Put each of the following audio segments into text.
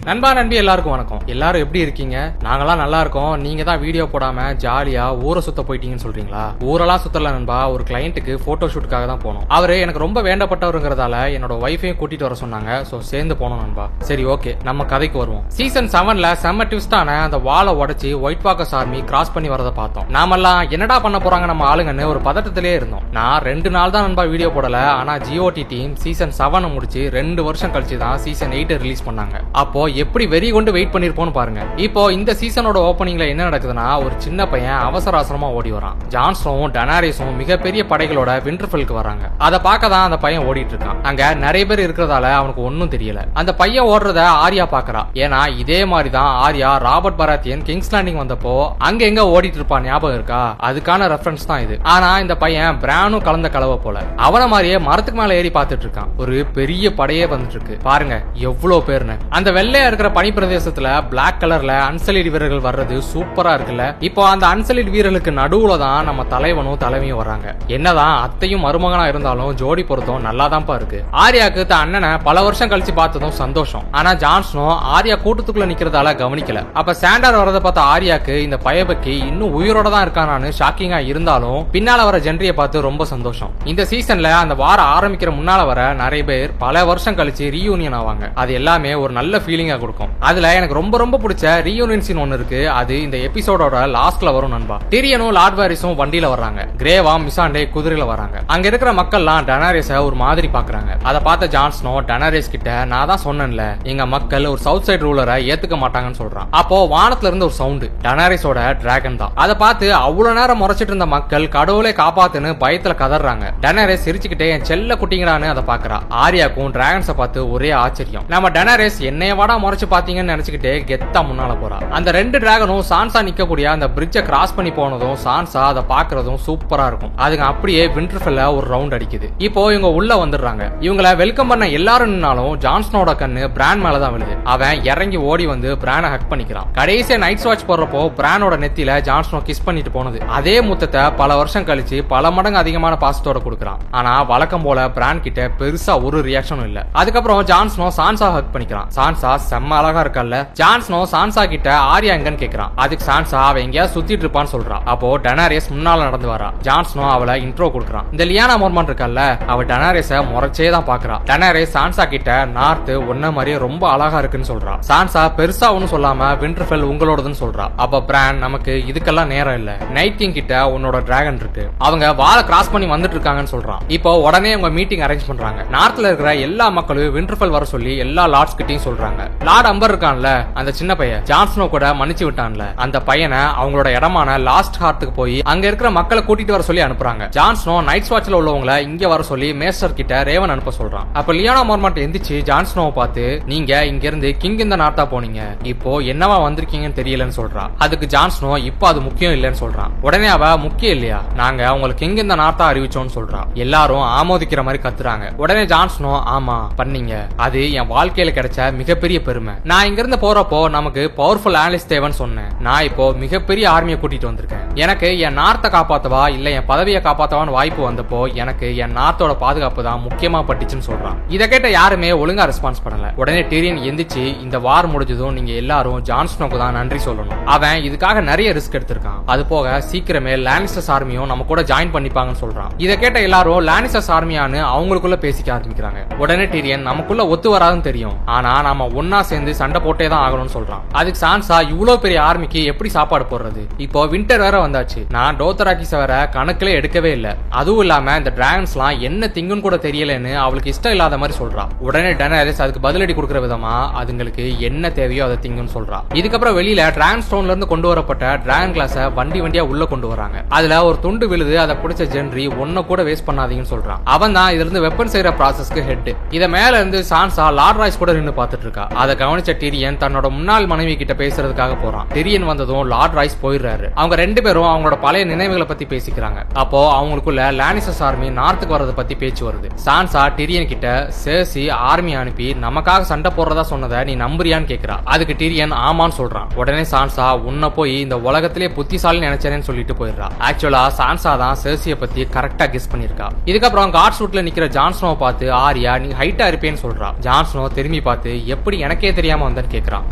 நண்பா நண்பி எல்லாருக்கும் வணக்கம். எல்லாரும் எப்படி இருக்கீங்க? நாங்கெல்லாம் நல்லா இருக்கோம். நீங்க தான் வீடியோ போடாம ஜாலியா ஊரை சுத்த போயிட்டீங்கன்னு சொல்றீங்களா? ஊரெல்லாம் சுத்தல நண்பா, ஒரு கிளையண்ட்டுக்கு போட்டோ ஷூட்டுக்காக தான் போனோம். அவரு எனக்கு ரொம்ப வேண்டப்பட்டவருங்கிறதால என்னோட ஒய்ஃபையும் கூட்டிட்டு வர சொன்னாங்க. சோ சேர்ந்து போனோம் நண்பா. சரி ஓகே, நம்ம கதைக்கு வருவோம். சீசன் 7ல செம்ம ட்விஸ்டான அந்த வாலை உடைச்சு ஒயிட் வாக்கர்ஸ் ஆர்மி கிராஸ் பண்ணி வரத பார்த்தோம். நாமெல்லாம் என்னடா பண்ண போறாங்க நம்ம ஆளுங்கன்னு ஒரு பதட்டத்திலே இருந்தோம். நான் 2 நாள் தான் நண்பா வீடியோ போடல. ஆனா GOT டீம் சீசன் 7 முடிச்சு 2 வருஷம் கழிச்சு தான் சீசன் 8 ரிலீஸ் பண்ணாங்க. அப்போ எப்படி வெறி கொண்டு வெயிட் பண்ணிருப்போம்னு பாருங்க. இப்போ இந்த சீசனோட ஓபனிங்ல என்ன நடக்குதுன்னா, ஒரு சின்ன பையன் அவசர அவசரமா ஓடி வரான். ஜான் ஸ்னோவும் டெனாரிஸும் மிகப்பெரிய படைகளோட விண்டர்ஃபெல்க்கு வராங்க. அதை பார்க்க தான் அந்த பையன் ஓடிட்டு இருக்கான். அங்க நிறைய பேர் இருக்கிறதால அவனுக்கு ஒன்னும் தெரியல. அந்த பையன் ஓடுறத ஆர்யா பாக்குறா. ஏன்னா இதே மாதிரி தான் Arya Robert Baratheon Kings landing வந்தப்போ அங்க எங்க ஓடிட்டு இருப்பான், ஞாபகம் இருக்கா? அதுக்கான ரெஃபரன்ஸ் தான் இது. ஆனா இந்த பையன் பிரானும் கலந்த கலவை போல அவன மாதிரியே மரத்துக்கு மேல ஏறி பார்த்துட்டு இருக்கான். ஒரு பெரிய படையே வந்துட்டு இருக்கு. பாருங்க எவ்வளவு பேர்னு. அந்த வெள்ளையா இருக்கிற பனி பிரதேசத்துல பிளாக் கலர்ல அன்சலிட் வீரர்கள் வர்றது சூப்பரா இருக்குல்ல. இப்போ அந்த அன்சலிட் வீரர்களுக்கு நடுவுல தான் நம்ம தலைவனும் தலைவியும் வராங்க. என்னதான் அத்தையும் மருமகனா இருந்தாலும் ஜோடி பொருத்தம் நல்லாதான்ப்பா இருக்கு. ஆர்யாக்கு தன் அண்ணனை பல வருஷம் கழிச்சு பார்த்ததும் சந்தோஷம். ஆனா ஜான் ஸ்னோ ஆர்யா கூட்டத்துக்குள்ள நிக்கிறதால கவனிக்கல. அப்ப சாண்டர் வரத பார்த்த ஆர்யாக்கு இந்த பயபக்கி இன்னும் உயிரோட தான் இருக்கானான்னு ஷாக்கிங்கா இருந்தாலும் பின்னால வர ஜென்ரியை பார்த்து ரொம்ப சந்தோஷம். இந்த சீசன்ல அந்த வாரம் ஆரம்பிக்கிற முன்னால வர நிறைய பேர் பல வருஷம் கழிச்சு ரீயூனியன் ஆவாங்க. அது எல்லாமே ஒரு நல்ல ஃபீலிங்கா கொடுக்கும். அதுல எனக்கு ரொம்ப ரொம்ப பிடிச்ச ரீயூனியன் சீன் ஒன்னு இருக்கு. அது இந்த எபிசோடோட லாஸ்ட்ல வரும் நண்பா. டிரியனும் லார்ட் வாரிஸும் வண்டியில வர்றாங்க. கிரேவா மிசாண்டே குதிரையில வராங்க. அங்க இருக்கிற மக்கள்லாம் டெனாரிஸ ஒரு மாதிரி பாக்குறாங்க. அதை பார்த்த ஜான் ஸ்னோ டெனாரிஸ் கிட்ட, நான் தான் சொன்னேன்ல எங்க மக்கள் ஒரு சவுத் சைடு ரூலரை ஏத்துக்க மாட்டாங்கன்னு சொல்றான். அப்போ வானத்துல இருந்து ஒரு சவுண்ட் டெனாரிஸோட டிராகன் தான். அதை பார்த்து அவ்வளவு நேரம் முறைச்சிட்டு இருந்த மக்கள் கடவுளை காப்பாத்துன்னு பயத்துல கதறாங்க. டெனாரிஸ் சிரிச்சுக்கிட்டே என் செல்ல குட்டிங்கடான்னு அதை பாக்குறா. ஆர்யாக்கும் டிராகன்ஸை பார்த்து ஒரே ஆச்சரியம். நம்ம டெனாரிஸ் என்னைய வாடா முறைச்சு பாத்தீங்கன்னு நினைச்சுக்கிட்டே கெத்தா முன்னால போறா. அந்த 2 டிராகனும் சான்சா நிக்கக்கூடிய அந்த பிரிட்ஜை கிராஸ் பண்ணி போனதும் சான்சா அதை பாக்குறதும் சூப்பரா இருக்கும். அதுக்கு அப்படியே விண்டர்ஃபெல்ல ஒரு ரவுண்ட் அடிக்குது. இப்போ இவங்க உள்ள வந்துடுறாங்க. இவங்களை வெல்கம் பண்ண எல்லாரும் நின்னாலும் ஜான் ஸ்னோட கண்ணு பிரான் மேலதான் விழுது. அவன் இறங்கி ஓடி வந்து பிரானை ஹக் பண்ணிக்கிறான். கடைசியா நைட் வாட்ச் போடுறப்போ பிரானோட நெத்தியில ஜான் ஸ்னோ கிஸ் பண்ணிட்டு போனது அதே முத்தத்தை பல வருஷம் கழிச்சு பல மடங்கு அதிகமான பாசத்தோட கொடுக்கறான். ஆனா வழக்கம் போல பிரான் கிட்ட பெருசா ஒரு ரியாக்ஷனும் இல்ல. அதுக்கப்புறம் ஜான் ஸ்னோ சான்சா ஹக் பண்ணிக்கிறான். சான்சா செம்ம அழகா இருக்கல்ல. ஜான் ஸ்னோ சான்சா கிட்ட ஆர்யா எங்கன்னு கேக்குறான். அதுக்கு சான்சா அவ எங்கயா சுத்திட்டு இருப்பான்னு சொல்றா. அப்போ டெனாரிஸ் முன்னால நடந்து வரா. ஜான் ஸ்னோ அவளை இன்ட்ரோ கொடுக்கறான். இந்த லியானா மோர்மான் இருக்கல்ல, அவ டெனாரிஸ முறைச்சே தான் பாக்குறா. டெனாரிஸ் சான்சா கிட்ட நார்த் ஒன்ன மாதிரியே ரொம்ப அழகா இருக்குன்னு சொல்றா. சான்சா பெருசா ஒன்னும் சொல்லாம விண்டர்ஃபெல் உங்களோடதுன்னு சொல்றா. அப்ப பிரான், நமக்கு இதுக்கெல்லாம் நேரம் இல்ல. நைட் கிங் கிட்ட உன்னோட டிராகன் இருக்கு, அவங்க வாலை கிராஸ் பண்ணி வந்துட்டு இருக்காங்கன்னு சொல்றான். இப்போ உடனே அவங்க மீட்டிங் அரேஞ்ச் பண்றாங்க. நார்த்ல இருக்கிற எல்லா மக்களும் விண்டர்ஃபெல் வர சொல்லி எல்லா லார்ட்ஸ் கிட்டையும் சொல்றாங்க. லார்ட் அம்பர் இருக்கான்ல, அந்த சின்ன பையன் ஜான் ஸ்னோ கூட மன்னிச்சு விட்டான்ல, அந்த பையனை அவங்களோட இடமான லாஸ்ட் ஹார்ட்டுக்கு போய் அங்க இருக்கிற மக்களை கூட்டிட்டு வர சொல்லி அனுப்புறாங்க. ஜான் ஸ்னோ நைட் வாட்ச்ல உள்ளவங்களை இங்க வர சொல்லி மேஸ்டர் கிட்ட ரேவன் அனுப்ப சொல்றான். அப்ப லியானா மோர்மான்ட் எந்திரிச்சு ஜான் ஸ்னோவை பார்த்து, நீங்க இங்க இருந்து கிங் இந்த நார்த்தா போனீங்க, இப்போ என்னவா வந்திருக்கீங்கன்னு தெரியலன்னு சொல்றா. அதுக்கு ஜான் ஸ்னோ இப்போ அது முக்கியம் இல்லன்னு சொல்றான். உடனே அவ, முக்கியம் இல்லையா, நாங்க உங்களுக்கு கிங் இந்த நார்த்தா அறிவிச்சோம்னு சொல்றா. எல்லாரும் ஆமோதிக்கிற மாதிரி கத்துறாங்க. உடனே ஜான் ஸ்னோ, ஆமா பண்ணீங்க, அது என் வாழ்க்கையில கிடைச்ச மிகப்பெரிய பெருமை. நான் இங்க இருந்து போறப்போ நமக்கு பவர்ஃபுல் ஆனலிஸ்ட் தேவைன்னு சொன்னேன். நான் இப்போ மிகப்பெரிய ஆர்மியை கூட்டிட்டு வந்திருக்கேன். எனக்கு என் நார்த்தை காப்பாத்தவா இல்ல என் பதவியை காப்பாத்தவான்னு வாய்ப்பு வந்தப்போ எனக்கு என் நார்த்தோட பாதுகாப்பு தான் முக்கியமா பட்டுச்சுன்னு சொல்றான். இதை கேட்ட யாருமே ஒழுங்கா ரெஸ்பான்ஸ் பண்ணல. உடனே டிரியன் எந்திரிச்சு, இந்த வார் முடிஞ்சதும் நீங்க எல்லாரும் ஜான் ஸ்னோக்கு தான் நன்றி சொல்லணும். அவன் இதுக்காக நிறைய ரிஸ்க் எடுத்திருக்கான். அது போக சீக்கிரமே லானிஸ்டர்ஸ் ஆர்மியும் நம்ம கூட ஜாயின் பண்ணிப்பாங்கன்னு சொல்றான். இதை கேட்ட எல்லாரும் லானிஸ்டர்ஸ் ஆர்மியான்னு அவங்களுக்குள்ள பேசிக்க ஆரம்பிக்கிறாங்க. உடனே டிரியன், நமக்குள்ள ஒத்து வராதுன்னு தெரியும், ஆனா நாம ஒன்னா சேர்ந்து சண்டை போட்டே தான் ஆகணும்னு சொல்றான். அதுக்கு சான்சா, இவ்வளவு பெரிய ஆர்மிக்கு எப்படி சாப்பாடு போடுறது, இப்போ வின்டர் வேற வந்தாச்சு, நான் டோத்தராக்கிஸ் வேற கணக்கிலே எடுக்கவே இல்ல, அதுவும் இல்லாம இந்த டிராகன்ஸ் எல்லாம் என்ன திங்குன்னு கூட தெரியலன்னு அவளுக்கு இஷ்டம் இல்லாத மாதிரி சொல்றா. உடனே டெனாரிஸ் அதுக்கு பதிலடி கொடுக்கற விதமா அதுங்களுக்கு என்ன தேவையோ அதை திங்குன்னு சொல்றா. இதுக்கப்புறம் வெளியில டிராகன் ஸ்டோன்ல இருந்து கொண்டு வரப்பட்ட டிராகன் கிளாஸ வண்டி வண்டியா உள்ள கொண்டு வராங்க. அதுல ஒரு துண்டு விழுது. அதை பிடிச்ச ஜென்ரி, ஒன்ன கூட வேஸ்ட் பண்ணாதீங்கன்னு சொல்றான். அவன் தான் இதுல இருந்து வெப்பன் செய்யற ப்ராசஸ்க்கு ஹெட். இத மேல இருந்து சான்சா லார்ட் ராய்ஸ் கூட நின்னு பாத்துட்டு இருக்கா. அதை கவனிச்ச டிரியன் தன்னோட முன்னாள் மனைவி கிட்ட பேசுறதுக்காக போறான். டிரியன் வந்ததும் லார்ட் ராய்ஸ் போயிடுறாரு. அவங்க 2 பேரும் அவங்களோட பழைய நினைவுகளை பத்தி பேசிக்கிறாங்க. அப்போ அவங்களுக்குள்ள லானிஸ்டர்ஸ் ஆர்மி நார்த்துக்கு வரத பத்தி பேச்சு வருது. சான்சா டிரியன் கிட்ட, சேசி ஆர்மி அனுப்பி நமக்காக சண்டை போடுறதா சொன்னதை நீ நம்புறியான்னு கேக்குறா. அதுக்கு டிரியன் ஆமான்னு சொல்றான். உடனே சான்சா, உன்னை போய் இந்த உலகத்திலே புத்திசாலி நினைச்சேன்னு சொல்லிட்டு போயிடுறா. ஆக்சுவலா சான்சா தான் சேசியை பத்தி கரெக்டா கெஸ் பண்ணிருக்கா. இதுக்கப்புறம் காட் சூட்ல நிக்கிற ஜான் ஸ்னோவை பார்த்து ஆர்யா, நீ ஹைட்டா இருப்பேன்னு சொல்றா. ஜான் ஸ்னோ திரும்பி பார்த்து, எப்படி எனக்கே தெரியாம வந்தேன்னு கேக்குறான்.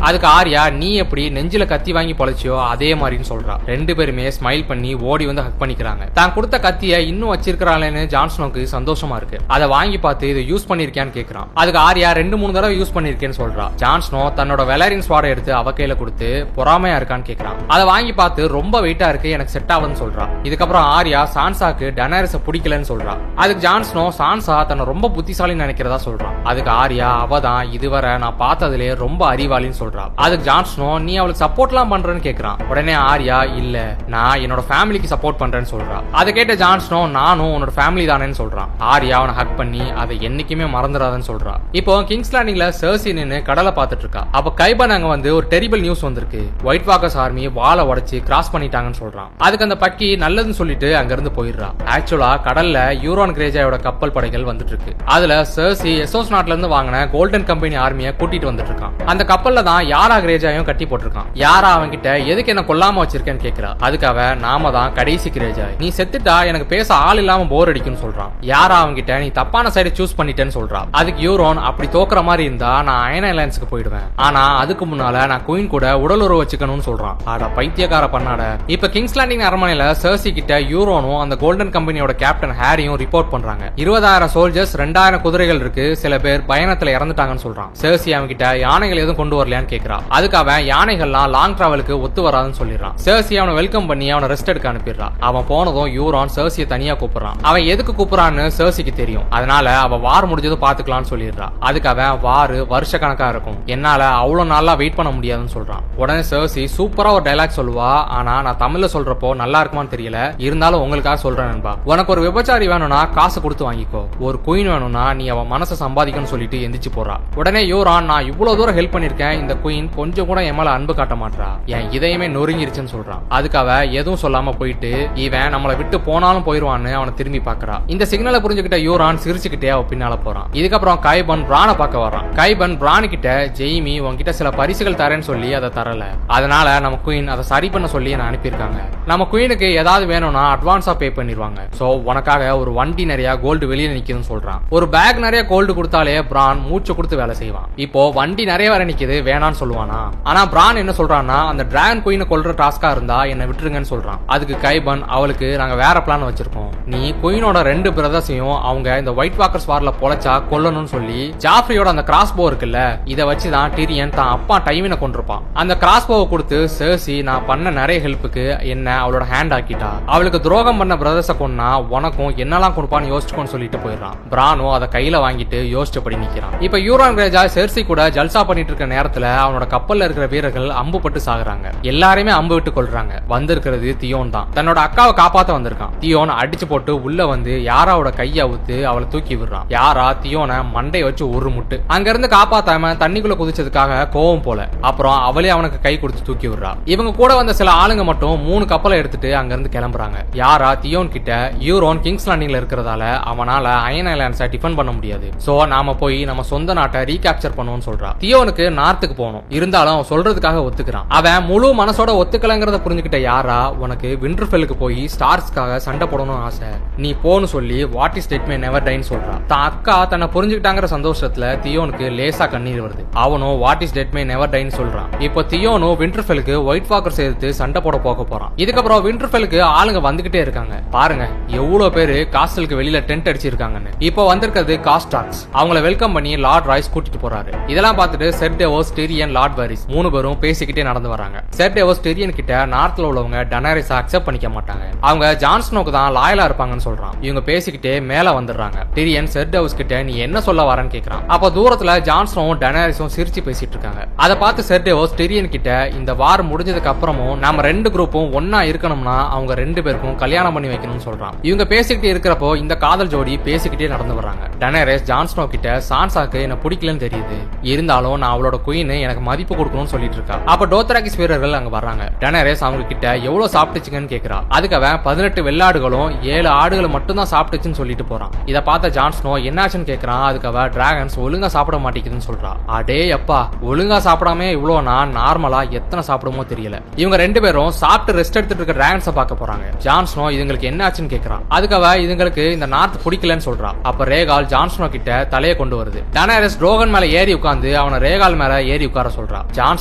அதுக்கு ஆர்யா நீ எப்படி நெஞ்சில கத்தி வாங்கி பொழைச்சியோ அதே மாதிரின்னு சொல்றா. ரெண்டு பேருமே ஸ்மைல் பண்ணி ஓடி வந்து ஹக் பண்ணிக்கிறாங்க. தான் கொடுத்த கத்திய இன்னும் வச்சிருக்காளேன்னு ஜான்ஸ்னோக்கு சந்தோஷமா இருக்கு. அதை வாங்கி பார்த்து இதை யூஸ் பண்ணிருக்கியான்னு கேக்குறான். அதுக்கு ஆர்யா 2-3 தடவை யூஸ் பண்ணிருக்கேன்னு சொல்றா. ஜான்ஸ்னோ தன்னோட வெலரின் ஸ்வாடை எடுத்து அவ கையில கொடுத்து பொறாமையா இருக்கான்னு கேக்குறான். அதை வாங்கி பார்த்து ரொம்ப வெயிட்டா இருக்கு, எனக்கு செட் ஆகுதுன்னு சொல்றா. இதுக்கப்புறம் ஆர்யா சான்சாக்கு டெனாரிஸ பிடிக்கலன்னு சொல்றா. அதுக்கு ஜான்ஸ்னோ சான்சா தன்னை ரொம்ப புத்திசாலின்னு நினைக்கிறதா சொல்றான். அதுக்கு ஆர்யா அவதான் இதுவரை நான் பார்த்ததுலே ரொம்ப அறிவாளின்னு சொல்றா. அதுக்கு ஜான்ஸ்னோ நீ அவளுக்கு சப்போர்ட்லாம் பண்றேன்னு கேக்குறான். உடனே ஆர்யா இல்ல நான் என்னோட ஃபேமிலிக்கு சப்போர்ட் பண்றேன்னு சொல்றா. அதை கேட்ட ஜான்ஸ்னோ நானும் உன்னோட ஃபேமிலி தானேன்னு சொல்றான். ஆர்யா அவனை ஹக் பண்ணி அதை என்னைக்குமே மறந்துடாதன்னு சொல்றா. இப்போ கிங்ஸ் லேண்டிங்ல சர்சி நின்னு கடலை பார்த்துட்டு இருக்கா. அப்ப கைபன் அங்க வந்து ஒரு டெரிபிள் நியூஸ் வந்திருக்கு. ஒயிட் வாக்கர்ஸ் ஆர்மி வாளை உடைச்சு கிராஸ் பண்ணிட்டாங்கன்னு சொல்றான். அதுக்கு அந்த பக்கி நல்லதுன்னு சொல்லிட்டு அங்க இருந்து போயிடுறா. ஆக்சுவலா கடல்ல யூரான் கிரேஜாயோட கப்பல் படைகள் வந்துட்டு இருக்கு. அதுல சர்சி எசோஸ் நாட்டுல இருந்து வாங்கின கோல்டன் கம்பெனி ஆர்மியை கூட்டிட்டு வந்துட்டு இருக்கான். அந்த கப்பல்ல தான் யாரா கிரேஜாயும் கட்டி போட்டிருக்கான். யாரா அவன் கிட்ட எதுக்கு என்ன கொல்லாம வச்சிருக்கேன்னு கேக்குறா. அதுக்கு அவன் நாம தான் கடைசி கிரேஜா, நீ செத்துட்டா எனக்கு பேச ஆள் இல்லாம போர் அடிக்கும்னு சொல்றான். யாரா அவன்கிட்ட நீ தப்பான சைடு சூஸ் பண்ணிட்டேன்னு சொல்றா. அதுக்கு யூரோன் அப்படி தோக்குற மாதிரி இருந்தா நான் அயன் அலையன்ஸ்க்கு போயிடுவேன், ஆனா அதுக்கு முன்னால நான் குயின் கூட உடலுறவு வச்சுக்கணும்னு சொல்றான். ஆட பைத்தியக்கார பண்ணாட. இப்ப கிங்ஸ் லேண்டிங் அரண்மனையில சர்சி கிட்ட யூரோனும் அந்த கோல்டன் கம்பெனியோட கேப்டன் ஹாரியும் ரிப்போர்ட் பண்றாங்க. 20,000 சோல்ஜர்ஸ் 2,000 குதிரைகள் இருக்கு, சில பேர் பயணத்துல இறந்துட்டாங்கன்னு சொல்றான். சர்சி அவன் கிட்ட யானைகள் எதுவும் கொண்டு வரலையான்னு கேக்குறான். அதுக்கு அவன் யானைகள்லாம் லாங் டிராவலுக்கு ஒத்து வராதுன்னு சொல்லிடுறான். சர்சி அவனை வெல்கம் பண்ணி அவனை ரெஸ்ட் எடுக்க அனுப்பிடுறான். அவன் போனதும் யூரான் சர்சியை தனியா கூப்பிடுறான். அவன் எதுக்கு கூப்பிடுறான்னு சர்சிக்கு தெரியும். அதனால அவ வார் முடிஞ்சதும் பாத்துக்கலாம்னு சொல்லிடுறான். அதுக்கு அவன் வார் வருஷ கணக்கா இருக்கும், என்னால அவ்வளவு நாளா வெயிட் பண்ண முடியாதுன்னு சொல்றான். உடனே சர்சி சூப்பரா ஒரு டைலாக் சொல்லுவா. ஆனா நான் தமிழ்ல சொல்றப்போ நல்லா இருக்குமான்னு தெரியல, இருந்தாலும் உங்களுக்காக சொல்றேன் நண்பா. உனக்கு ஒரு விபச்சாரி வேணும்னா காசு கொடுத்து வாங்கிக்கோ, ஒரு குயின் வேணும்னா நீ அவன் மனசை சம்பாதிக்கணும்னு சொல்லிட்டு எந்திரிச்சு போறா. உடனே யூரான் நான் இவ்வளவு தூரம் ஹெல்ப் பண்ணிருக்கேன், இந்த குயின் கொஞ்சம் கூட என் மேல அன்பு காட்ட மாட்டா, என் இதயமே நொறுங்கிருச்சுன்னு சொல்றான். அதுக்கு அவ எதுவும் சொல்லாம போயிட்டு இவன் நம்மளை விட்டு போனாலும் போயிருவான்னு அவனை திரும்பி பாக்குறா. இந்த சிக்னலை புரிஞ்சுக்கிட்ட யூரான் சிரிச்சுக்கிட்டே அவ பின்னால போறான். இதுக்கப்புறம் கைபன் பிரானை பார்க்க வரான். கைபன் பிரான் கிட்ட ஜெய்மி உன்கிட்ட சில பரிசுகள் தரேன்னு சொல்லி அதை தரல, அதனால நம்ம குயின் அதை சரி பண்ண சொல்லி என்ன அனுப்பியிருக்காங்க. நம்ம குயினுக்கு ஏதாவது வேணும்னா அட்வான்ஸா பே பண்ணிடுவாங்க, சோ உனக்காக ஒரு வண்டி நிறைய கோல்டு வெளியே நிக்குதுன்னு சொல்றான். ஒரு பேக் நிறைய கோல்டு கொடுத்தாலே பிரான் மூச்சு கொடுத்து வேலை செய்வான். இப்போ வண்டி நிறைய வர நிக்குது வேணான்னு சொல்லுவானா. ஆனா பிரான் என்ன சொல்றான்னா அந்த டிராகன் குயினை கொல்ற டாஸ்கா இருந்தா என்ன விட்டுருங்கன்னு சொல்றான். அதுக்கு கைபன் அவளுக்கு நாங்க வேற பிளான் வச்சிருக்கோம், நீ குயினோட 2 பிரதர்ஸையும் அவங்க இந்த ஒயிட் வாக்கர்ஸ் வார்ல பொழைச்சா கொல்லணும்னு சொல்லி ஜாஃப்ரியோட அந்த கிராஸ்போ இருக்குல்ல, இத வச்சுதான் டிரியன் தான் அப்பா டைமினை கொண்டிருப்பான். அந்த கிராஸ்போவை கொடுத்து சர்சி நான் பண்ண நிறைய ஹெல்ப்புக்கு என்ன அவளோட ஹேண்ட் ஆக்கிட்டா, அவளுக்கு துரோகம் பண்ண பிரதர்ஸ கொன்னா உனக்கும் என்னெல்லாம் கொடுப்பான்னு யோசிச்சுக்கோன்னு சொல்லிட்டு போயிடுறான். பிரானோ அதை கையில வாங்கிட்டு யோசிச்சபடி நிக்கிறான். இப்ப யூரான் கிரேஜா செர்சி கூட ஜல்சா பண்ணிட்டு இருக்க நேரத்துல அவனோட கப்பல்ல இருக்கிற வீரர்கள் அம்பு பட்டு சாகுறாங்க. எல்லாருமே அம்பு விட்டு கொள்றாங்க. வந்திருக்கிறது தியோன் தான், தன்னோட அக்காவை காப்பாத்த வந்திருக்கான். தியோன் அடிச்சு போட்டு உள்ள வந்து யாராவோட கைய அவுத்து அவளை தூக்கி விடுறான். யாரா தியோனை மண்டை வச்சு ஒரு முட்டு அங்க இருந்து காப்பாத்தாம தண்ணிக்குள்ள குதிச்சதுக்காக கோவம் போல. அப்புறம் அவளே அவனுக்கு கை கொடுத்து தூக்கி விடுறா. இவங்க கூட வந்த சில ஆளுங்க மட்டும் 3 கப்பலை எடுத்துட்டு அங்க இருந்து கிளம்புறாங்க. யாரா தியோன் கிட்ட யூரோன் கிங்ஸ் லேண்டிங்ல இருக்கிறதால அவனால அயன் ஐலாண்ட்ஸை டிஃபெண்ட் பண்ண முடியாது, சோ நாம போய் நம்ம சொந்த நாட்டை ரீகேப்சர் பண்ணுவோம்னு சொல்றா. தியோனுக்கு நார்த்துக்கு போகணும், இருந்தாலும் அவன் சொல்றதுக்காக ஒத்துக்கிறான். அவன் முழு மனசோட ஒத்துக்கலங்கிறத புரிஞ்சுக்கிட்ட யாரா உனக்கு விண்டர்ஃபெல்லுக்கு போய் ஸ்டார்ஸ்க்காக சண்டை போடணும்னு ஆசை, நீ போன்னு சொல்லி what is dead may never டைன்னு சொல்றா. தான் அக்கா தன்னை புரிஞ்சுக்கிட்டாங்கிற சந்தோஷத்துல தியோனுக்கு லேசா கண்ணீர் வருது. அவனும் what is dead may never டைன்னு சொல்றான். இப்போ தியோனும் விண்டர்ஃபெல்லுக்கு ஒயிட் வாக்கர்ஸ் எடுத்து சண்டை போட போக போறான். இதுக்கப்புறம் விண்டர்ஃபெல்லுக்கு ஆளுங்க வந்துகிட்டே இருக்காங்க. பாருங்க எவ்வளவு பேரு காஸ்டலுக்கு வெளியில டென்ட் அடிச்சிருக்காங்கன்னு. இப்போ வந்திருக்கிறது காஸ்டாக்ஸ். அவங்கள வெல்கம் பண்ணி லார்ட் ராய்ஸ் கூட்டிட்டு போறாரு. இதெல்லாம் பார்த்துட்டு செர்டேவோஸ், டிரியன், லார்ட் வாரிஸ் 3 பேரும் பேசிக்கிட்டே நடந்து வராங்க. செர்டேவோஸ் டிரியன் கிட்ட நார்த்ல உள்ளவங்க டெனாரிஸை அக்செப்ட் பண்ணிக்க மாட்டாங்க, அவங்க ஜான்ஸ்னோக்கு தான் லாயலா இருப்பாங்கன்னு சொல்றான். இவங்க பேசிக்கிட்டே மேல வந்துடுறாங்க. டிரியன் செர்டேவோஸ் கிட்ட நீ என்ன சொல்ல வரேன்னு கேக்குறான். அப்ப தூரத்துல ஜான்ஸ்னோவும் டெனாரிஸும் சிரிச்சு பேசிட்டு இருக்காங்க. அதை பார்த்து செர்டேவோஸ் டிரியன் கிட்ட இந்த வார் முடிஞ்சதுக்கு அப்புறமும் நாம 2 குரூப்பும் ஒன்னா இருக்கணும்னா அவங்க 2 பேருக்கும் கல்யாணம் பண்ணி வைக்கணும்னு சொல்றான். இவங்க பேசிக்கிட்டே இருக்கிறப்போ இந்த காதல் ஜோடி பேசிக்கிட்டே நடந்து வர்றாங்க. டெனாரிஸ் ஜான்ஸ்னோ கிட்ட சான்சாக்கு என்ன பிடிக்கலன்னு தெரியுது, இருந்தாலும் நான் அவளோட குயின் எனக்கு மதிப்பு கொடுக்கணும்னு சொல்லிட்டு இருக்கா. அப்ப டோத்ராகிஸ் வீரர்கள் அங்க வர்றாங்க. டெனாரிஸ் அவங்க கிட்ட எவ்வளவு சாப்பிட்டுச்சுங்கன்னு கேக்குறா. அதுக்கு அவன் 18 வெள்ளாடுகளும் 7 ஆடுகளை மட்டும் தான் சாப்பிட்டுச்சுன்னு சொல்லிட்டு போறான். இதை பார்த்த ஜான்ஸ்னோ என்னாச்சுன்னு கேக்குறான். அதுக்கு அவ டிராகன்ஸ் ஒழுங்கா சாப்பிட மாட்டேங்குதுன்னு சொல்றா. அடே அப்பா, ஒழுங்கா சாப்பிடாம இவ்வளோனா நார்மலா எத்தனை சாப்பிடுமோ தெரியல. இவங்க 2 பேரும் சாப்பிட்டு ரெஸ்ட் எடுத்துட்டு இருக்க டிராகன்ஸை பார்க்க போறாங்க. ஜான்ஸ்னோ இதுங்களுக்கு என்னாச்சுன்னு கேக்குறான். அதுக்கு அவ இதுங்களுக்கு இந்த நார்த் பிடிக்கலன்னு சொல்றா. அப்ப ரேகால் ஜான்ஸ்னோ கிட்ட தலையை கொண்டு வருது. டெனாரிஸ் ட்ரோகன் மேல ஏறி உட்கார்ந்து வந்து அவனை ரேகால் மேல ஏறி உட்கார சொல்றா. ஜான்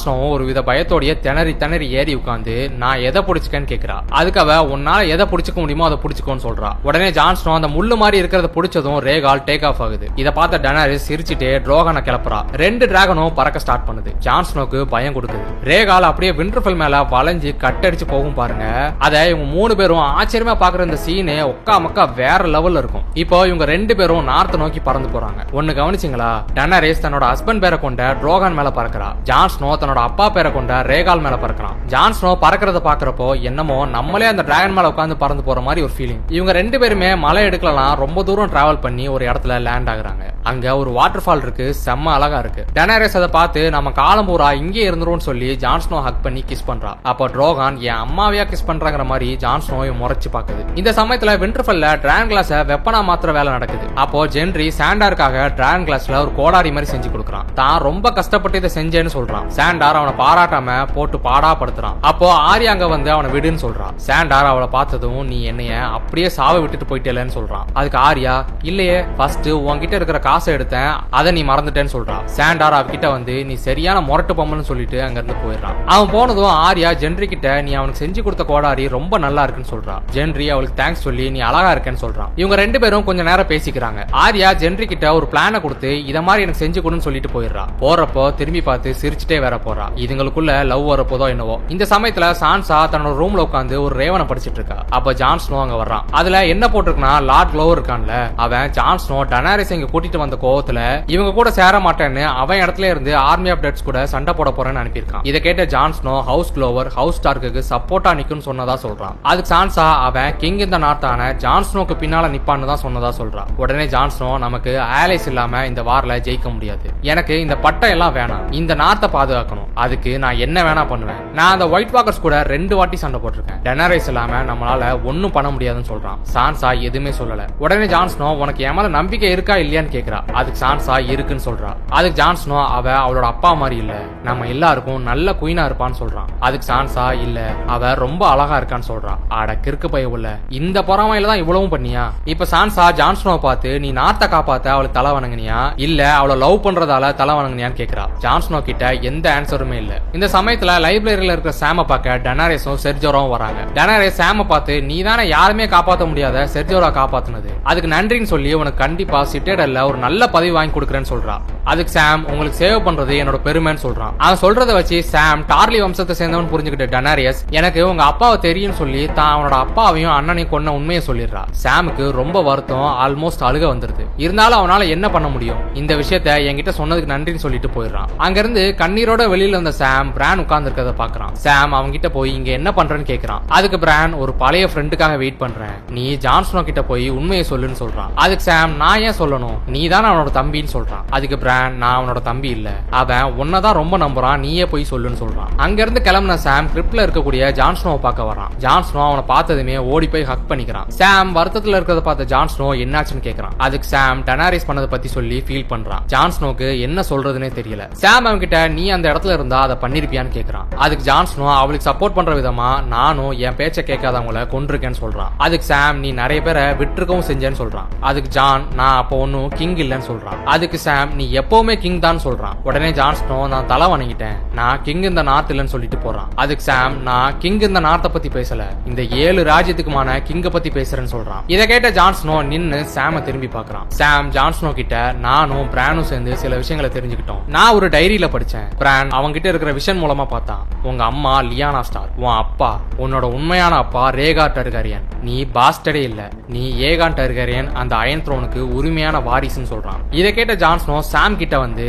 ஸ்னோவும் ஒரு வித பயத்தோடைய திணறி ஏறி உட்கார்ந்து நான் எதை பிடிச்சிக்கன்னு கேக்குறா. அதுக்கு அவ உன்னால எதை பிடிச்சிக்க முடியுமோ அதை பிடிச்சிக்கோன்னு சொல்றா. உடனே ஜான் ஸ்னோ அந்த முள்ளு மாதிரி இருக்கிறத பிடிச்சதும் ரேகால் டேக் ஆஃப் ஆகுது. இதை பார்த்த டெனரிஸ் சிரிச்சுட்டே ட்ரோகானை கிளப்புறா. 2 டிராகனும் பறக்க ஸ்டார்ட் பண்ணுது. ஜான் ஸ்னோக்கு பயம் கொடுக்குது. ரேகால் அப்படியே விண்டர்ஃபெல் மேல வளைஞ்சு கட்டடிச்சு போகும் பாருங்க. அதை இவங்க 3 பேரும் ஆச்சரியமா பாக்குற இந்த சீனே ஒக்கா மக்கா வேற லெவல்ல இருக்கும். இப்போ இவங்க 2 பேரும் நார்த் நோக்கி பறந்து போறாங்க. ஒன்னு கவனிச்சிங்களா, டெனரிஸ் தன்னோட ஹஸ்பண்ட் பேரை கொண்ட ட்ரோகான் மேல பறக்கிறா. ஜான் ஸ்னோ தன்னோட அப்பா பேரை கொண்ட ரேகால் மேல பறக்கிறான். ஜான் ஸ்னோ பறக்கிறத பாக்குறப்போ என்னமோ நம்மளே அந்த டிராகன் மேல உட்கார்ந்து பறந்து போற மாதிரி ஒரு ஃபீலிங். இவங்க 2 பேருமே மலை எடுக்கலாம் ரொம்ப தூரம் டிராவல் பண்ணி ஒரு இடத்துல லேண்ட் ஆகுறாங்க. அங்க ஒரு வாட்டர் ஃபால் இருக்கு, செம்ம அழகா இருக்கு. டெனரிஸ் அதை பார்த்து நம்ம காலம் பூரா இங்கே இருந்துரும் சொல்லி ஜான் ஸ்னோ ஹக் பண்ணி கிஸ் பண்றா. அப்போ ட்ரோகான் என் அம்மாவையா கிஸ் பண்றாங்கிற மாதிரி ஜான் ஸ்னோவை முறைச்சு பாக்குது. இந்த சமயத்துல விண்டர்ஃபெல்ல டிராகன் கிளாஸ வெப்பனா மாத்திர வேலை நடக்குது. அப்போ ஜென்ரி சாண்டாருக்காக டிராகன் கிளாஸ்ல ஒரு கோடாரி மாதிரி செஞ்சு கொடுக்குறான். தான் ரொம்ப கஷ்டப்பட்டு இதை செஞ்சேன்னு சொல்றான். சாண்டார் அவனை பாராட்டாம போட்டு பாடா படுத்துறான். அப்போ ஆரியா அங்க வந்து அவனை விடுன்னு சொல்றான். சாண்டார் அவளை பார்த்ததும் நீ என்னைய அப்படியே சாவ விட்டுட்டு போயிட்டேன்னு சொல்றான். அதுக்கு ஆரியா இல்லையே, ஃபர்ஸ்ட் உன்கிட்ட இருக்கிற காசை எடுத்தேன், அதை நீ மறந்துட்டேன்னு சொல்றான். சாண்டார் அவகிட்ட வந்து நீ சரியான முரட்டு பொம்மன்னு சொல்லிட்டு அங்க இருந்து போயிடுறான். அவன் போனதும் ஆரியா ஜென்ரி கிட்ட நீ அவனுக்கு செஞ்சு கொடுத்த கோடாரி ரொம்ப நல்லா இருக்குன்னு சொல்றான். ஜென்ரி அவளுக்கு தேங்க்ஸ் சொல்லி நீ அழகா இருக்கேன்னு சொல்றான். இவங்க 2 பேரும் கொஞ்ச நேரம் பேசிக்கிறாங்க. ஆரியா ஜென்ரி கிட்ட ஒரு பிளான கொடுத்து இத மாதிரி எனக்கு செஞ்சு கொடுன்னு சொல்லிட்டு போயிடுறா. போறப்போ திரும்பி பார்த்து சிரிச்சுட்டே வேற போறா. இதுங்களுக்குள்ள லவ் வரப்போதோ என்னவோ. இந்த சமயத்துல சான்சா தன்னோட ரூம்ல உட்காந்து ஒரு ரேவனை படிச்சிட்டு இருக்கா. அப்ப ஜான் ஸ்னோ அங்க வர்றான். அதுல என்ன போட்டிருக்குன்னா லார்ட் க்ளோவர் இருக்கான்ல, அவன் ஜான் ஸ்னோ டெனரிஸ் இங்க கூட்டிட்டு வந்த கோவத்துல இவங்க கூட சேர மாட்டேன்னு அவன் இடத்துல இருந்து ஆர்மி ஆஃப் டெட்ஸ் கூட சண்டை போட போறேன்னு அனுப்பியிருக்கான். இதை கேட்ட John snow house clover house Stark சப்போர்ட்டா நிக்கும்னு சொன்னதா சொல்றான். அதுக்கு சான்சா அவன் கிங் இந்த நார்த்தான ஜான் ஸ்னோக்கு பின்னால நிப்பான்னு தான் சொன்னதா சொல்றான். உடனே ஜான் ஸ்னோ நமக்கு ஆலைஸ் இல்லாம இந்த வார்ல ஜெயிக்க முடியாது, எனக்கு இந்த பட்டம் எல்லாம் வேணாம், இந்த நார்த்தை பாதுகாக்கணும், அதுக்கு நான் என்ன வேணா பண்ணுவேன், நான் அந்த ஒயிட் வாக்கர்ஸ் கூட 2 வாட்டி சண்டை போட்டிருக்கேன், டெனரிஸ் இல்லாம நம்மளால ஒன்னும் பண்ண முடியாதுன்னு சொல்றான். சான்சா எதுவுமே சொல்லல. உடனே ஜான் ஸ்னோ உனக்கு என் மேல நம்பிக்கை இருக்கா இல்லையான்னு கேக்குறா. அதுக்கு சான்சா இருக்குன்னு சொல்றா. அதுக்கு ஜான் ஸ்னோ அவளோட அப்பா மாதிரி இல்ல, நம்ம எல்லாருக்கும் நல்ல குயினா இருப்பான்னு சொல்றான். அதுக்கு சான்சா இல்ல அவ ரொம்ப அழகா இருக்கான்னு சொல்றா. அட கிறுக்கு பைய உள்ள, இந்த பொறாமையில தான் இவ்வளவும் பண்ணியா? இப்ப சான்சா ஜான் ஸ்னோவை பார்த்து நீ நார்த்த காப்பாத்த அவளுக்கு தலை வணங்குனியா இல்ல அவளை லவ் பண்றதால தலை வணங்குனியான்னு கேக்குறா. ஜான் ஸ்னோ கிட்ட எந்த ஆன்சருமே இல்ல. இந்த சமயத்துல லைப்ரரியில இருக்கிற சாம பார்க்க டெனரிஸும் செர்ஜோராவும் வராங்க. டெனரிஸ் சாம பார்த்து நீ தானே யாருமே காப்பாற்ற முடியாத செர்ஜோரா காப்பாத்துனது, அதுக்கு நன்றின்னு சொல்லி உனக்கு கண்டிப்பா சிட்டேடல்ல ஒரு நல்ல பதவி வாங்கி கொடுக்குறேன்னு சொல்றா. அதுக்கு சாம் உங்களுக்கு சேவ் பண்றது என்னோட பெருமைன்னு சொல்றான். அவன் சொல்றதை வச்சு சாம் டார்லி வம்சத்தை சேர்ந்தவன் புரிஞ்சுக்கிட்ட டெனரிஸ் எனக்கு உங்க அப்பாவை தெரியும் சொல்லி தான் அவனோட அப்பாவையும் அண்ணனையும் கொன்ன உண்மையை சொல்லிடுறா. சாமுக்கு ரொம்ப வருத்தம், ஆல்மோஸ்ட் அழுக வந்துருது. இருந்தாலும் அவனால என்ன பண்ண முடியும், இந்த விஷயத்த என்கிட்ட சொன்னதுக்கு நன்றின்னு சொல்லிட்டு போயிடுறான். அங்கிருந்து கண்ணீரோட வெளியில இருந்த சாம் பிரான் உட்கார்ந்து இருக்கிறத பாக்குறான். சாம் அவன்கிட்ட போய் இங்க என்ன பண்றேன்னு கேக்குறான். அதுக்கு பிரான் ஒரு பழைய ஃப்ரெண்டுக்காக வெயிட் பண்றேன், நீ ஜான் ஸ்னோ கிட்ட போய் உண்மையை சொல்லுன்னு சொல்றான். அதுக்கு சாம் நான் ஏன் சொல்லணும், நீ தானே அவனோட தம்பின்னு சொல்றான். அதுக்கு பிரான் நான் அவனோட தம்பி இல்ல, அவன் உன்னதான் ரொம்ப நம்புறான், நீயே போய் சொல்லுன்னு சொல்றான். அங்க இருந்து கிளம்பின சாம் கிரிப்ட்ல இருக்கக்கூடிய ஜான் ஸ்னோவை பார்க்க வரான். ஜான் ஸ்னோ அவனை பார்த்ததுமே ஓடி போய் ஹக் பண்ணிக்கிறான். சாம் வருத்தத்துல இருக்கிறத பார்த்த ஜான் ஸ்னோ என்னாச்சுன்னு கேக்குறான். அதுக்கு சாம் டெனரிஸ் பண்ணதை பத்தி சொல்லி ஃபீல் பண்றான். ஜான் ஸ்னோக்கு என்ன சொல்றதுன்னே தெரியல. சாம் அவன் கிட்ட நீ அந்த இடத்துல இருந்தா அதை பண்ணிருப்பியான்னு கேக்குறான். அதுக்கு ஜான் ஸ்னோ அவளுக்கு சப்போர்ட் பண்ற விதமா நானும் என் பேச்ச கேட்காதவங்களை கொண்டிருக்கேன்னு சொல்றான். அதுக்கு சாம் நீ நிறைய பேரை விட்டுருக்கவும் செஞ்சேன்னு சொல்றான். அதுக்கு ஜான் நான் அப்போ ஒன்னும் கிங் இல்லன்னு சொல்றான். அதுக்கு சாம் நீ எப்பவுமே கிங் தான் சொல்றான். உடனே ஜான் ஸ்னோ நான் தலை வணங்கிட்டேன், நான் கிங் இந்த நார்த் இல்லன்னு சொல்லிட்டு போறான். அதுக்கு சாம் நான் கிங் இந்த நார்த்தை பத்தி பேசல, இந்த 7 ராஜ்யத்துக்குமான கிங்க பத்தி பேசுறேன்னு சொல்றான். இதை கேட்ட ஜான் ஸ்னோ நின்னு சாம திரும்பி பாக்குறான். சாம் ஜான் ஸ்னோ கிட்ட நானும் பிரானும் சேர்ந்து சில விஷயங்களை தெரிஞ்சுக்கிட்டோம். நான் ஒரு டைரியில படிச்சேன். பிரான் அவங்க கிட்ட இருக்கிற விஷன் மூலமா பார்த்தான். உங்க அம்மா லியானா ஸ்டார், உன் அப்பா உன்னோட உண்மையான அப்பா ரேகார் டர்கரியன், நீ பாஸ்டடே இல்ல, நீ ஏகான் டர்கரியன் அந்த அயன் த்ரோனுக்கு உரிமையான வாரிசுன்னு சொல்றான். இதை கேட்ட ஜான் ஸ்னோ சாம் கிட்ட வந்து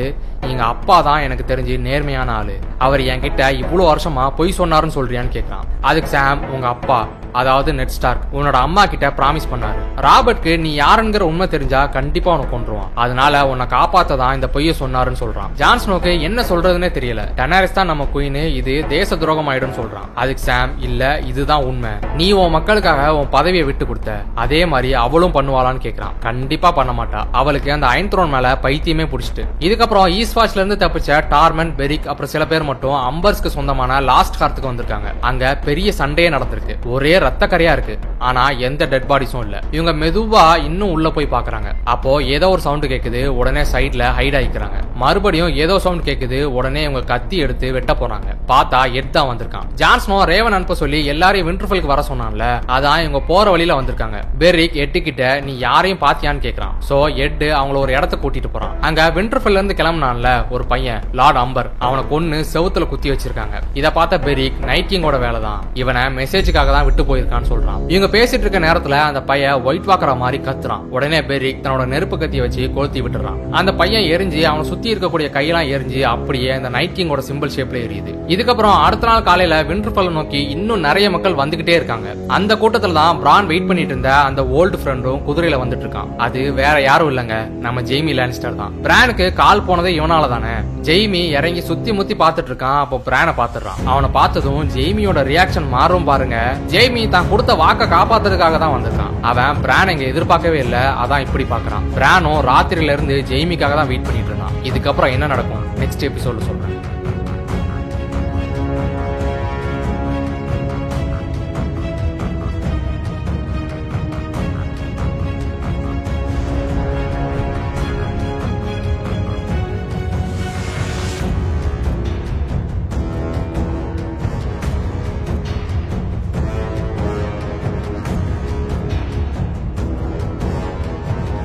எங்க அப்பா தான் எனக்கு தெரிஞ்சு நேர்மையான ஆளு, அவர் என்கிட்ட இவ்வளவு வருஷமா பொய் சொன்னாருன்னு சொல்றியான்னு கேட்கிறான். அதுக்கு சாம் உங்க அப்பா அதாவது நெட் ஸ்டார்க் உன்னோட அம்மா கிட்ட பிராமிஸ் பண்ணாரு, ராபர்ட்க்கு நீ யாருங்கிற உண்மை தெரிஞ்சா கண்டிப்பா உனக்கு கொன்றுவான், அதனால உன்னை காப்பாத்ததான் இந்த பொய்ய சொன்னாருன்னு சொல்றான். ஜான் ஸ்னோக்கு என்ன சொல்றதுன்னே தெரியல. டெனரிஸ் தான் நம்ம குயின், இது தேச துரோகம் ஆயிடும் சொல்றான். அதுக்கு சாம் இல்ல இதுதான் உண்மை, நீ உன் மக்களுக்காக உன் பதவியை விட்டு கொடுத்த, அதே மாதிரி அவளும் பண்ணுவாளான்னு கேக்குறான். கண்டிப்பா பண்ண மாட்டா, அவளுக்கு அந்த அயன் த்ரோன் மேல பைத்தியமே பிடிச்சிட்டு. இதுக்கப்புறம் ஈஸ்ட்வாட்ச்ல இருந்து தப்பிச்ச டார்மன் பெரிக் அப்புறம் சில பேர் மட்டும் அம்பர்ஸ்க்கு சொந்தமான லாஸ்ட் கார்த்துக்கு வந்திருக்காங்க. அங்க பெரிய சண்டையே நடந்திருக்கு, ஒரே ரத்த கரையா இருக்கு, ஆனா எந்த டெட் பாடிஸும் இல்ல. இவங்க மெதுவா இன்னும் உள்ள போய் பாக்குறாங்க. அப்போ ஏதோ ஒரு சவுண்ட் கேக்குது, உடனே சைட்ல ஹைட் ஆயிக்கிறாங்க. மறுபடியும் ஏதோ சவுண்ட் கேக்குது. உடனே இவங்க கத்தி எடுத்து வெட்ட போறாங்க. பார்த்தா எட் தான் வந்திருக்கான். ஜான் ஸ்னோ ரேவன் அனுப்ப சொல்லி எல்லாரையும் விண்டர்ஃபெல்லுக்கு வர சொன்னான்ல, அதான் இவங்க போற வழியில வந்திருக்காங்க. பெரிக் எட்டு கிட்ட நீ யாரையும் பாத்தியான்னு கேக்குறான். சோ எட் அவங்கள ஒரு இடத்துக்கு கூட்டிட்டு போறான். அங்க விண்டர்ஃபெல்ல இருந்து கிளம்பினான்ல ஒரு பையன் லார்ட் அம்பர், அவனை கொன்னு செவுத்துல குத்தி வச்சிருக்காங்க. இத பார்த்த பெரிக் நைட் கிங்கோட வேலை தான், இவனை மெசேஜுக்காக தான் விட்டு போயிருக்கான்னு சொல்றான். இவங்க பேசிட்டு இருக்க நேரத்துல அந்த பையன் ஒயிட் வாக்கற மாதிரி கத்துறான். உடனே பெரிக் தன்னோட நெருப்பு கத்திய வச்சு கொளுத்தி விட்டுறான். அந்த பையன் எரிஞ்சு அவனை சுத்தி இருக்கக்கூடிய கையெல்லாம் எரிஞ்சு அப்படியே அந்த நைட் கிங்கோட சிம்பிள் ஷேப்ல எரியுது. இதுக்கப்புறம் அடுத்த நாள் காலையில விண்டர்ஃபெல்லை நோக்கி இன்னும் நிறைய மக்கள் வந்துகிட்டே இருக்காங்க. அந்த கூட்டத்துல தான் பிரான் வெயிட் பண்ணிட்டு இருந்த அந்த ஓல்டு ஃப்ரெண்டும் குதிரையில வந்துட்டு இருக்கான். அது வேற யாரும் இல்லங்க, நம்ம ஜெய்மி லானிஸ்டர் தான். பிரானுக்கு கால் போனதே இவனால தானே. ஜெய்மி இறங்கி சுத்தி முத்தி பாத்துட்டு இருக்கான். அப்போ பிரானை பாத்துறான். அவனை பார்த்ததும் ஜெய்மியோட ரியாக்ஷன் மாறும் பாருங்க. ஜெய்மி தான் கொடுத்த வாக்க காப்பாத்துறதுக்காக தான் வந்திருக்கான். அவன் பிரான் இங்க எதிர்பார்க்கவே இல்ல, அதான் இப்படி பாக்குறான். பிரானும் ராத்திரியில இருந்து ஜெய்மிக்காக தான் வெயிட் பண்ணிட்டு இருந்தான். இதுக்கப்புறம் என்ன நடக்கும் நெக்ஸ்ட் எபிசோட்ல சொல்றேன்.